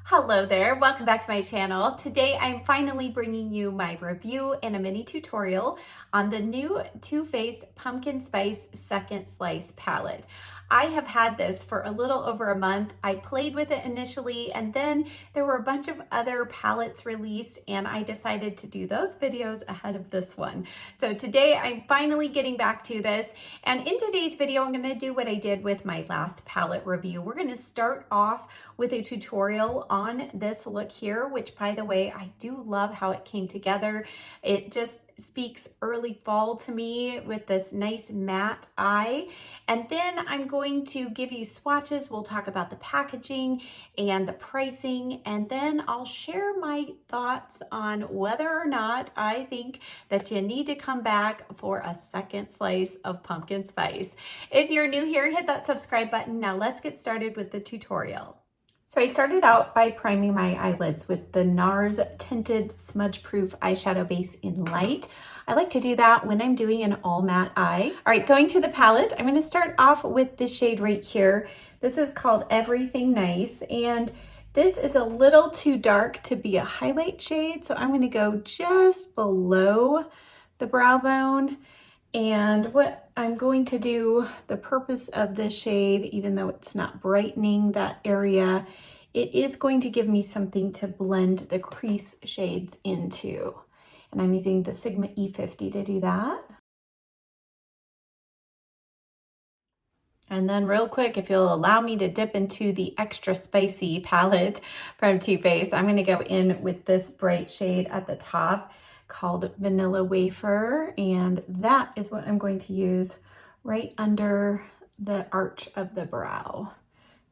Hello there, welcome back to my channel. Today I'm finally bringing you my review and a mini tutorial on the new Too Faced Pumpkin Spice Second Slice palette. I have had this for a little over a month. I played with it initially and then there were a bunch of other palettes released and I decided to do those videos ahead of this one. So today I'm finally getting back to this, and in today's video I'm going to do what I did with my last palette review. We're going to start off with a tutorial on this look here, which by the way, I do love how it came together. It just speaks early fall to me with this nice matte eye. And then I'm going to give you swatches. We'll talk about the packaging and the pricing, and then I'll share my thoughts on whether or not I think that you need to come back for a second slice of pumpkin spice. If you're new here, hit that subscribe button. Now let's get started with the tutorial. So I started out by priming my eyelids with the NARS Tinted Smudge Proof Eyeshadow Base in Light. I like to do that when I'm doing an all matte eye. All right, going to the palette, I'm going to start off with this shade right here. This is called Everything Nice, and this is a little too dark to be a highlight shade, so I'm going to go just below the brow bone. And what I'm going to do, the purpose of this shade, even though it's not brightening that area, it is going to give me something to blend the crease shades into. And I'm using the Sigma E50 to do that. And then real quick, if you'll allow me to dip into the Extra Spicy palette from Too Faced, I'm gonna go in with this bright shade at the top called Vanilla Wafer, and that is what I'm going to use right under the arch of the brow,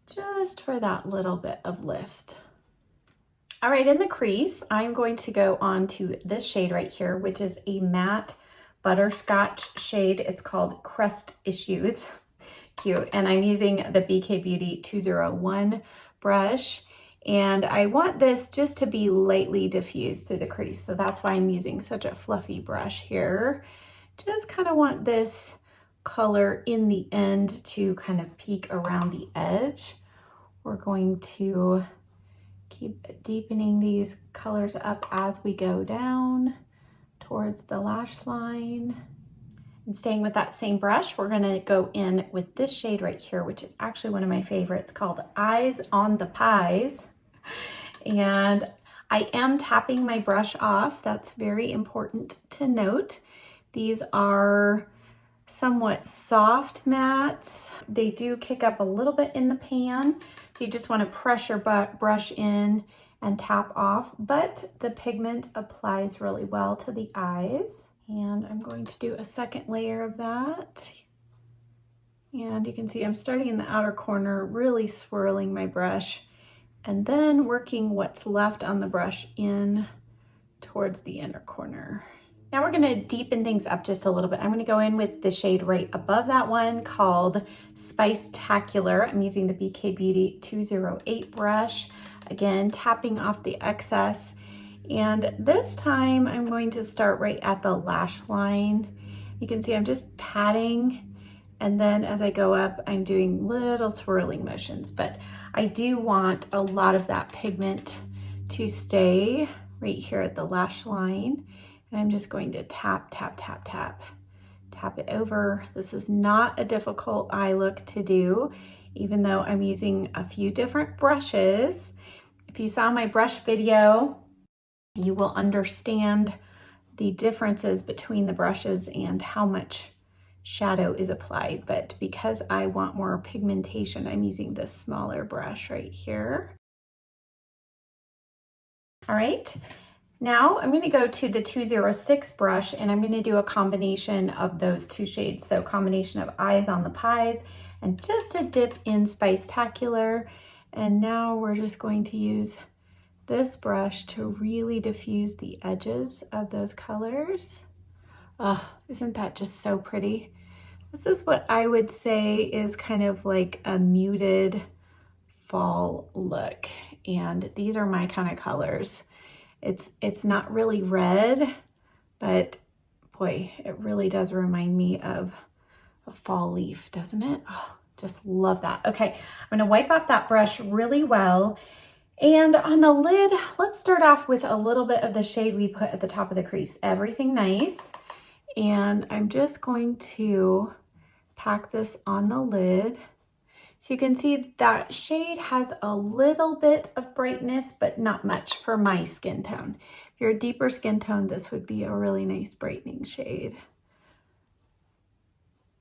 just for that little bit of lift. All right, in the crease, I'm going to go on to this shade right here, which is a matte butterscotch shade. It's called Crust Issues. Cute. And I'm using the BK Beauty 201 brush. And I want this just to be lightly diffused through the crease. So that's why I'm using such a fluffy brush here. Just kind of want this color in the end to kind of peek around the edge. We're going to keep deepening these colors up as we go down towards the lash line. And staying with that same brush, we're gonna go in with this shade right here, which is actually one of my favorites, called Eyes on the Pies. And I am tapping my brush off. That's very important to note. These are somewhat soft mattes. They do kick up a little bit in the pan. So you just want to pressure brush in and tap off, but the pigment applies really well to the eyes. And I'm going to do a second layer of that. And you can see I'm starting in the outer corner, really swirling my brush, and then working what's left on the brush in towards the inner corner. Now we're gonna deepen things up just a little bit. I'm gonna go in with the shade right above that one called Spice-tacular. I'm using the BK Beauty 208 brush. Again, tapping off the excess. And this time I'm going to start right at the lash line. You can see I'm just patting, and then as I go up, I'm doing little swirling motions, but I do want a lot of that pigment to stay right here at the lash line. And I'm just going to tap, tap, tap, tap, tap it over. This is not a difficult eye look to do, even though I'm using a few different brushes. If you saw my brush video, you will understand the differences between the brushes and how much shadow is applied. But because I want more pigmentation, I'm using this smaller brush right here. All right, now I'm going to go to the 206 brush, and I'm going to do a combination of those two shades. So combination of Eyes on the Pies and just a dip in Spice-tacular. And now we're just going to use this brush to really diffuse the edges of those colors. Oh, isn't that just so pretty? This is what I would say is kind of like a muted fall look. And these are my kind of colors. It's not really red, but boy, it really does remind me of a fall leaf, doesn't it? Oh, just love that. Okay, I'm gonna wipe off that brush really well. And on the lid, let's start off with a little bit of the shade we put at the top of the crease. Everything Nice. And I'm just going to pack this on the lid. So you can see that shade has a little bit of brightness, but not much for my skin tone. If you're a deeper skin tone, this would be a really nice brightening shade.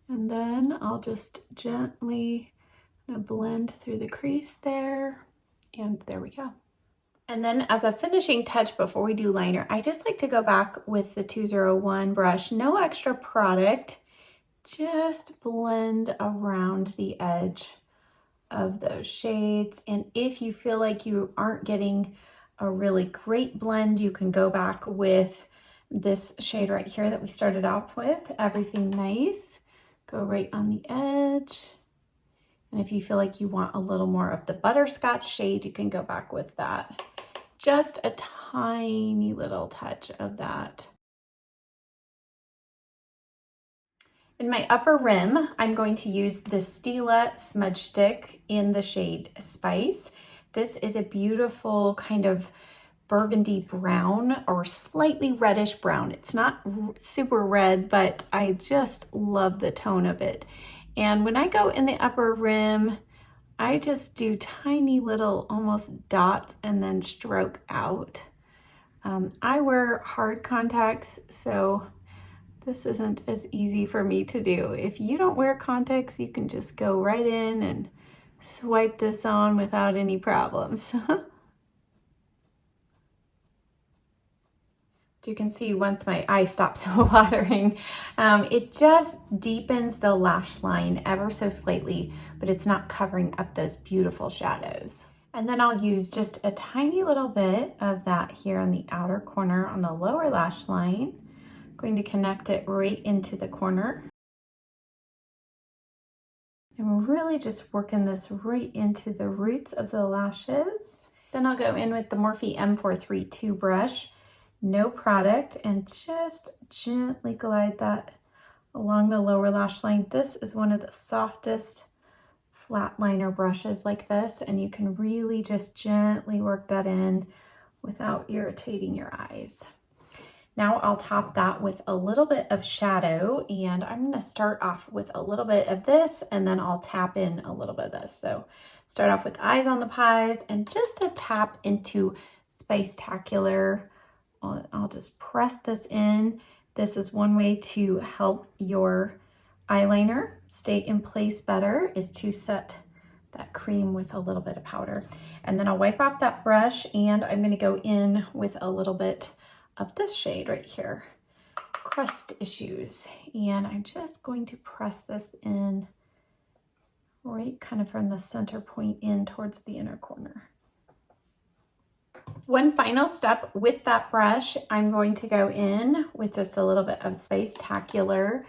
And then I'll just gently blend through the crease there. And there we go. And then as a finishing touch before we do liner, I just like to go back with the 201 brush, no extra product, just blend around the edge of those shades. And if you feel like you aren't getting a really great blend, you can go back with this shade right here that we started off with, Everything Nice. Go right on the edge. And if you feel like you want a little more of the butterscotch shade, you can go back with that. Just a tiny little touch of that. In my upper rim, I'm going to use the Stila Smudge Stick in the shade Spice. This is a beautiful kind of burgundy brown or slightly reddish brown. It's not super red, but I just love the tone of it. And when I go in the upper rim, I just do tiny little almost dots and then stroke out. I wear hard contacts, so this isn't as easy for me to do. If you don't wear contacts, you can just go right in and swipe this on without any problems. You can see once my eye stops watering, it just deepens the lash line ever so slightly, but it's not covering up those beautiful shadows. And then I'll use just a tiny little bit of that here on the outer corner on the lower lash line. I'm going to connect it right into the corner. And we're really just working this right into the roots of the lashes. Then I'll go in with the Morphe M432 brush. No product, and just gently glide that along the lower lash line. This is one of the softest flat liner brushes like this, and you can really just gently work that in without irritating your eyes. Now I'll top that with a little bit of shadow, and I'm going to start off with a little bit of this, and then I'll tap in a little bit of this. So start off with Eyes on the Pies, and just a tap into Spicetacular. I'll just press this in. This is one way to help your eyeliner stay in place better, is to set that cream with a little bit of powder. And then I'll wipe off that brush, and I'm going to go in with a little bit of this shade right here, Crust Issues. And I'm just going to press this in right kind of from the center point in towards the inner corner. One final step with that brush, I'm going to go in with just a little bit of Spicetacular,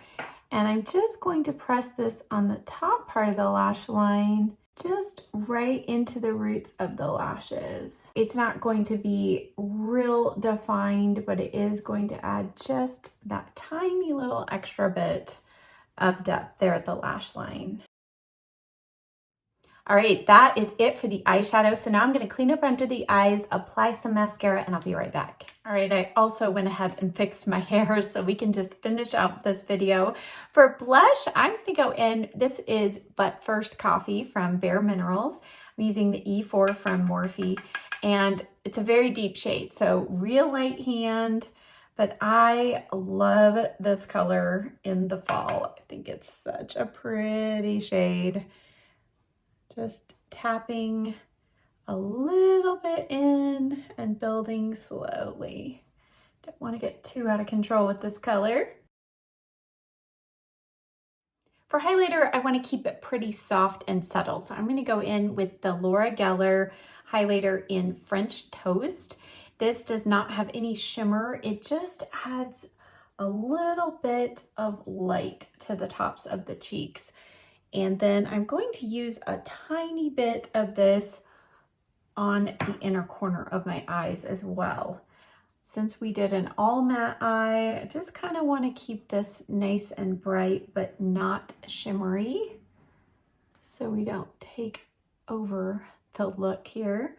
and I'm just going to press this on the top part of the lash line, just right into the roots of the lashes. It's not going to be real defined, but it is going to add just that tiny little extra bit of depth there at the lash line. All right, that is it for the eyeshadow. So now I'm going to clean up under the eyes, apply some mascara, and I'll be right back. All right, I also went ahead and fixed my hair so we can just finish out this video. For blush, I'm going to go in, this is But First Coffee from Bare Minerals. I'm using the E4 from Morphe, and it's a very deep shade, so real light hand, but I love this color in the fall. I think it's such a pretty shade. Just tapping a little bit in and building slowly. Don't want to get too out of control with this color. For highlighter, I want to keep it pretty soft and subtle. So I'm going to go in with the Laura Geller highlighter in French Toast. This does not have any shimmer. It just adds a little bit of light to the tops of the cheeks. And then I'm going to use a tiny bit of this on the inner corner of my eyes as well. Since we did an all matte eye, I just kind of want to keep this nice and bright, but not shimmery, so we don't take over the look here.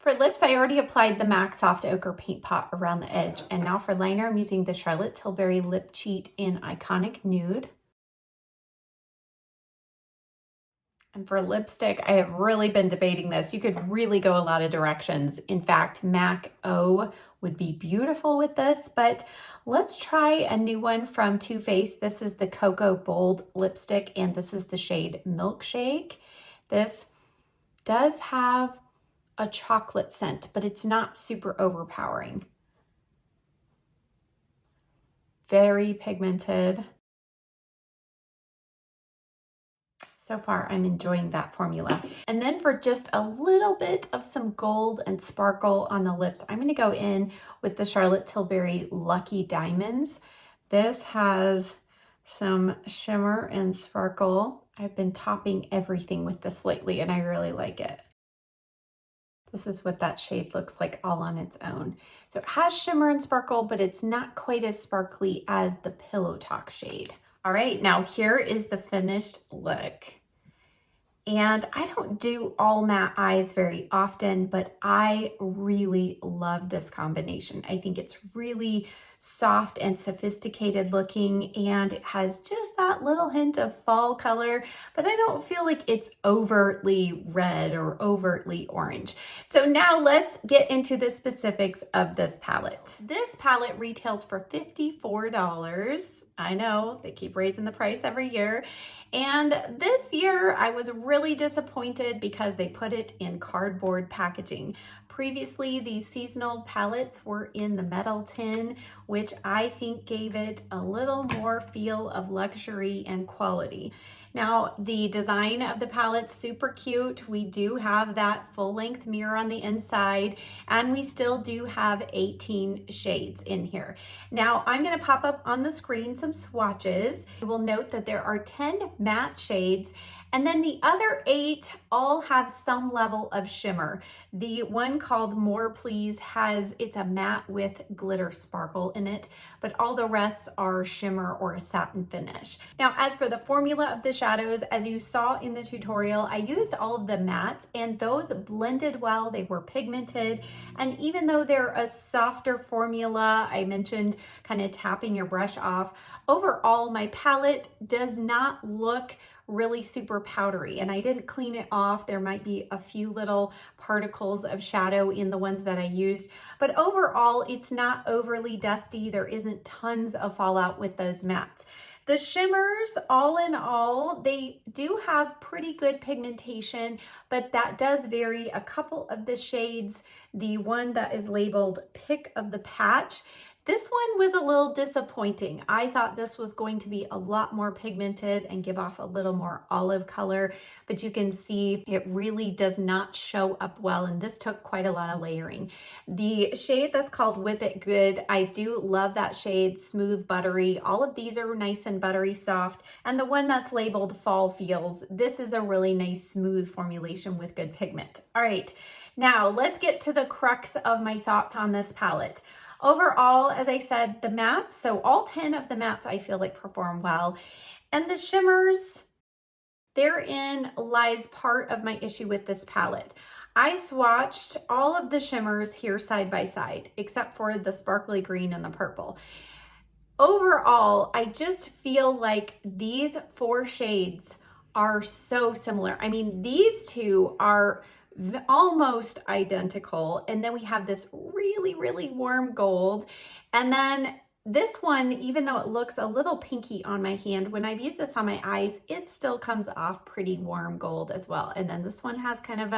For lips, I already applied the Maxx Soft Ochre Paint Pot around the edge. And now for liner, I'm using the Charlotte Tilbury Lip Cheat in Iconic Nude. And for lipstick, I have really been debating this. You could really go a lot of directions. In fact, MAC O would be beautiful with this, but let's try a new one from Too Faced. This is the Cocoa Bold lipstick, and this is the shade Milkshake. This does have a chocolate scent, but it's not super overpowering. Very pigmented. So far, I'm enjoying that formula. And then for just a little bit of some gold and sparkle on the lips, I'm gonna go in with the Charlotte Tilbury Lucky Diamonds. This has some shimmer and sparkle. I've been topping everything with this lately, and I really like it. This is what that shade looks like all on its own. So it has shimmer and sparkle, but it's not quite as sparkly as the Pillow Talk shade. All right, now here is the finished look. And I don't do all matte eyes very often, but I really love this combination. I think it's really soft and sophisticated looking, and it has just that little hint of fall color, but I don't feel like it's overtly red or overtly orange. So now let's get into the specifics of this palette. This palette retails for $54. I know, they keep raising the price every year. And this year I was really disappointed because they put it in cardboard packaging. Previously, these seasonal palettes were in the metal tin, which I think gave it a little more feel of luxury and quality. Now, the design of the palette's super cute. We do have that full-length mirror on the inside, and we still do have 18 shades in here. Now, I'm gonna pop up on the screen some swatches. You will note that there are 10 matte shades, and then the other 8 all have some level of shimmer. The one called More Please it's a matte with glitter sparkle in it, but all the rest are shimmer or a satin finish. Now, as for the formula of the shadows, as you saw in the tutorial, I used all of the mattes, and those blended well. They were pigmented, and even though they're a softer formula, I mentioned kind of tapping your brush off, overall my palette does not look really super powdery, and I didn't clean it off. There might be a few little particles of shadow in the ones that I used, but overall it's not overly dusty. There isn't tons of fallout with those mattes. The shimmers, all in all, they do have pretty good pigmentation, but that does vary. A couple of the shades, the one that is labeled Pick of the Patch, this one was a little disappointing. I thought this was going to be a lot more pigmented and give off a little more olive color, but you can see it really does not show up well, and this took quite a lot of layering. The shade that's called Whip It Good, I do love that shade, smooth, buttery. All of these are nice and buttery soft, and the one that's labeled Fall Feels, this is a really nice smooth formulation with good pigment. All right, now let's get to the crux of my thoughts on this palette. Overall, as I said, the mattes, so all 10 of the mattes I feel like perform well. And the shimmers, therein lies part of my issue with this palette. I swatched all of the shimmers here side by side, except for the sparkly green and the purple. Overall, I just feel like these 4 shades are so similar. I mean, these two are almost identical, and then we have this really warm gold, and then this one, even though it looks a little pinky on my hand, when I've used this on my eyes, it still comes off pretty warm gold as well. And then this one has kind of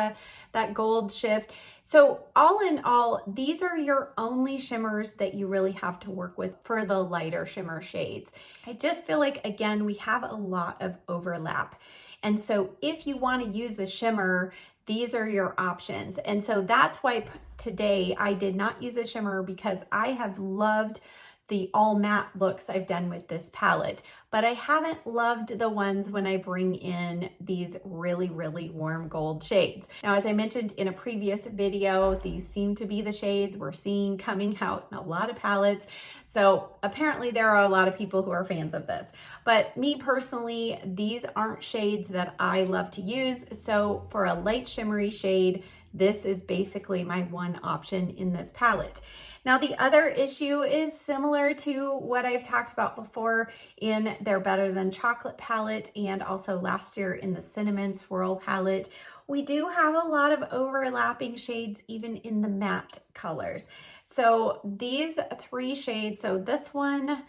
that gold shift. So all in all, these are your only shimmers that you really have to work with for the lighter shimmer shades. I just feel like, again, we have a lot of overlap. And so if you want to use a shimmer, these are your options. And so that's why today I did not use a shimmer, because I have loved the all matte looks I've done with this palette, but I haven't loved the ones when I bring in these really warm gold shades. Now, as I mentioned in a previous video, these seem to be the shades we're seeing coming out in a lot of palettes. So apparently there are a lot of people who are fans of this, but me personally, these aren't shades that I love to use. So for a light shimmery shade, this is basically my one option in this palette. Now, the other issue is similar to what I've talked about before in their Better Than Chocolate palette and also last year in the Cinnamon Swirl palette. We do have a lot of overlapping shades even in the matte colors. So these three shades, so this one,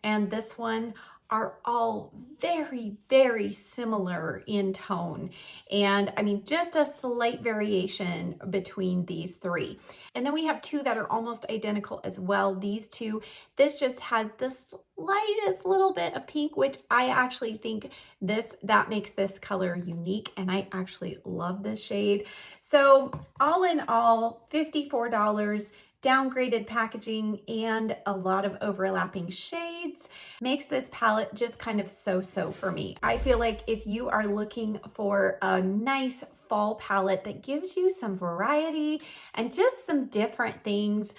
and this one are all very, very similar in tone. And I mean, just a slight variation between these three. And then we have two that are almost identical as well. These two, this just has the slightest little bit of pink, which I actually think that makes this color unique. And I actually love this shade. So all in all, $54. Downgraded packaging and a lot of overlapping shades makes this palette just kind of so-so for me. I feel like if you are looking for a nice fall palette that gives you some variety and just some different things,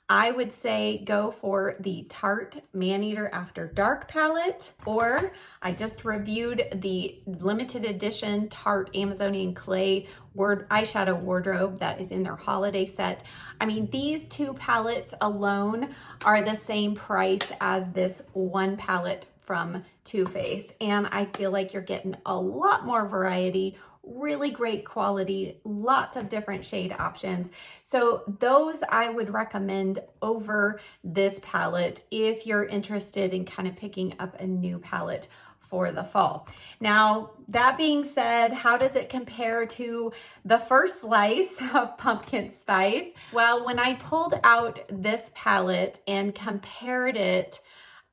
I would say go for the Tarte Maneater After Dark palette, or I just reviewed the limited edition Tarte Amazonian Clay eyeshadow wardrobe that is in their holiday set. I mean, these two palettes alone are the same price as this one palette from Too Faced, and I feel like you're getting a lot more variety, really great quality, lots of different shade options. So those I would recommend over this palette if you're interested in kind of picking up a new palette for the fall. Now, that being said, how does it compare to the first slice of pumpkin spice? Well, when I pulled out this palette and compared it,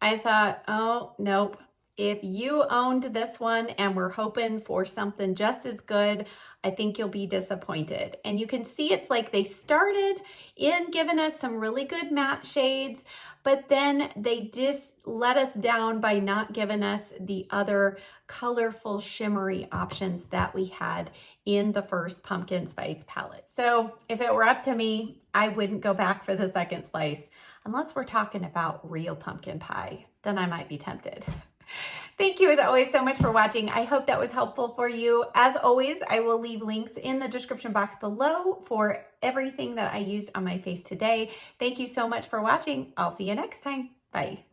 I thought, oh, nope. If you owned this one and were hoping for something just as good, I think you'll be disappointed. And you can see it's like they started in giving us some really good matte shades, but then they just let us down by not giving us the other colorful shimmery options that we had in the first pumpkin spice palette. So if it were up to me, I wouldn't go back for the second slice unless we're talking about real pumpkin pie. Then I might be tempted. Thank you as always so much for watching. I hope that was helpful for you. As always, I will leave links in the description box below for everything that I used on my face today. Thank you so much for watching. I'll see you next time. Bye.